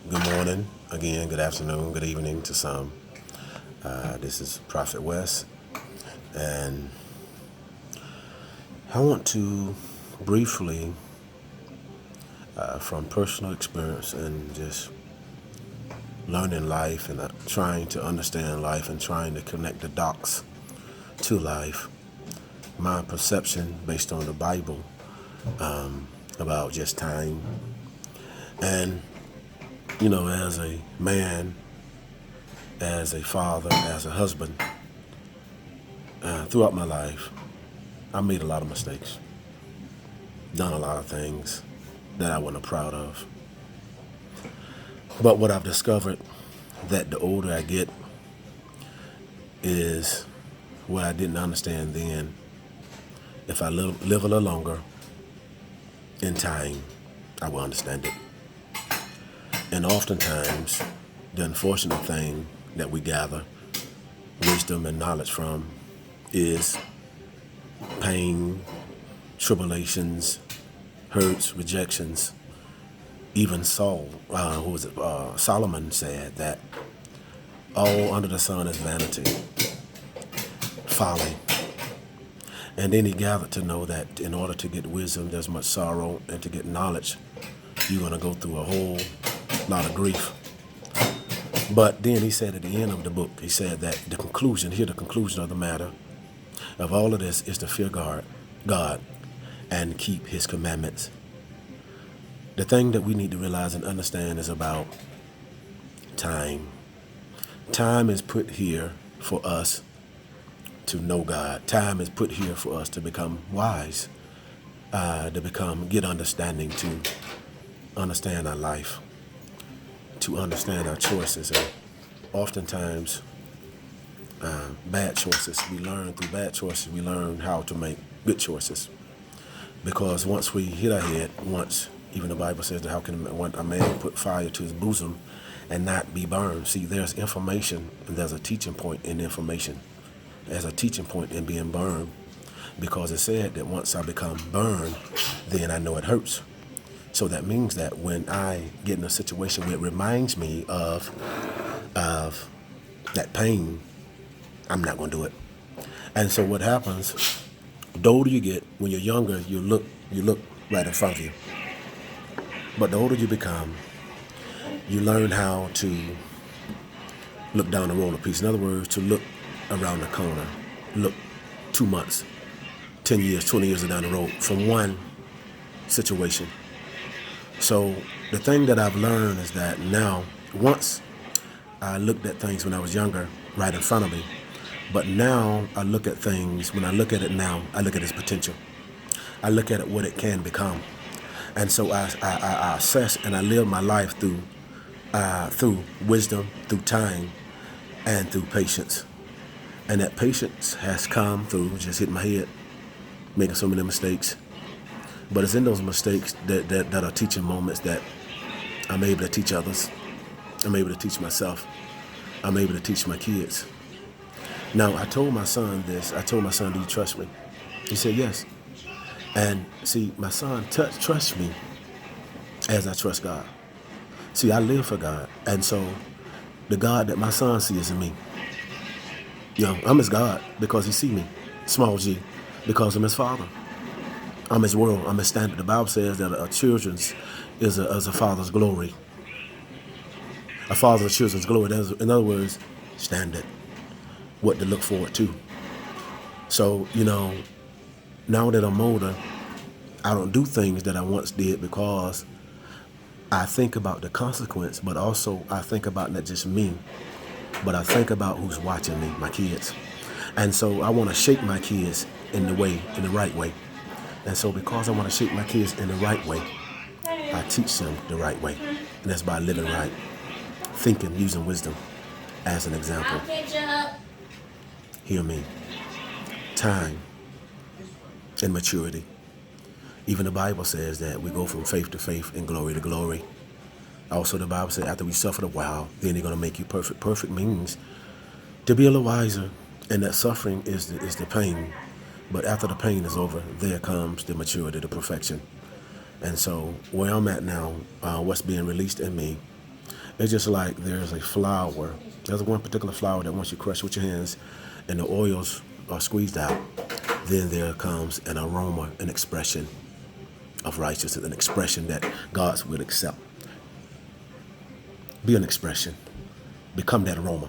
Good morning, again, good afternoon, good evening to some. This is Prophet West, and I want to briefly, from personal experience and just learning life and trying to understand life and trying to connect the dots to life, my perception based on the Bible about just time. And, as a man, as a father, as a husband, throughout my life, I made a lot of mistakes, done a lot of things that I wasn't proud of. But what I've discovered that the older I get is what I didn't understand then. If I live a little longer in time, I will understand it. And oftentimes, the unfortunate thing that we gather wisdom and knowledge from is pain, tribulations, hurts, rejections. Even Solomon said that all under the sun is vanity, folly. And then he gathered to know that in order to get wisdom, there's much sorrow, and to get knowledge, you're going to go through a whole lot of grief. But then he said at the end of the book, he said that the conclusion of the matter of all of this is to fear God and keep his commandments. The thing that we need to realize and understand is about time. Time is put here for us to know God. Time is put here for us to become wise, get understanding, to understand our life, to understand our choices. And oftentimes, bad choices, through bad choices, we learn how to make good choices. Because once we hit our head, even the Bible says that how can a man put fire to his bosom and not be burned? See, there's information, and there's a teaching point in information. There's a teaching point in being burned, because it said that once I become burned, then I know it hurts. So that means that when I get in a situation where it reminds me of that pain, I'm not going to do it. And so what happens, the older you get, when you're younger, you look right in front of you. But the older you become, you learn how to look down the road a piece. In other words, to look around the corner, look 2 months, 10 years, 20 years down the road from one situation. So the thing that I've learned is that now, once I looked at things when I was younger, right in front of me, but now I look at things, when I look at it now, I look at its potential. I look at it what it can become. And so I assess and I live my life through wisdom, through time, and through patience. And that patience has come through just hitting my head, making so many mistakes. But it's in those mistakes that are teaching moments that I'm able to teach others. I'm able to teach myself. I'm able to teach my kids. Now, I told my son this. I told my son, do you trust me? He said, yes. And see, my son trusts me as I trust God. See, I live for God. And so the God that my son sees in me, I'm his God because he sees me, small g, because I'm his father. I'm his world. I'm his standard. The Bible says that a children's is a father's glory. A father's children's glory. In other words, standard. What to look forward to. So, now that I'm older, I don't do things that I once did because I think about the consequence, but also I think about not just me, but I think about who's watching me, my kids. And so I want to shape my kids in the right way. And so because I want to shape my kids in the right way, I teach them the right way. And that's by living right, thinking, using wisdom as an example. Hear me. Time and maturity. Even the Bible says that we go from faith to faith and glory to glory. Also, the Bible says after we suffered a while, then they're going to make you perfect. Perfect means to be a little wiser. And that suffering is the pain. But after the pain is over, there comes the maturity, the perfection. And so where I'm at now, what's being released in me, It's just like there's a flower. There's one particular flower that once you crush with your hands and the oils are squeezed out, then there comes an aroma, an expression of righteousness, an expression that God will accept. Be an expression. Become that aroma.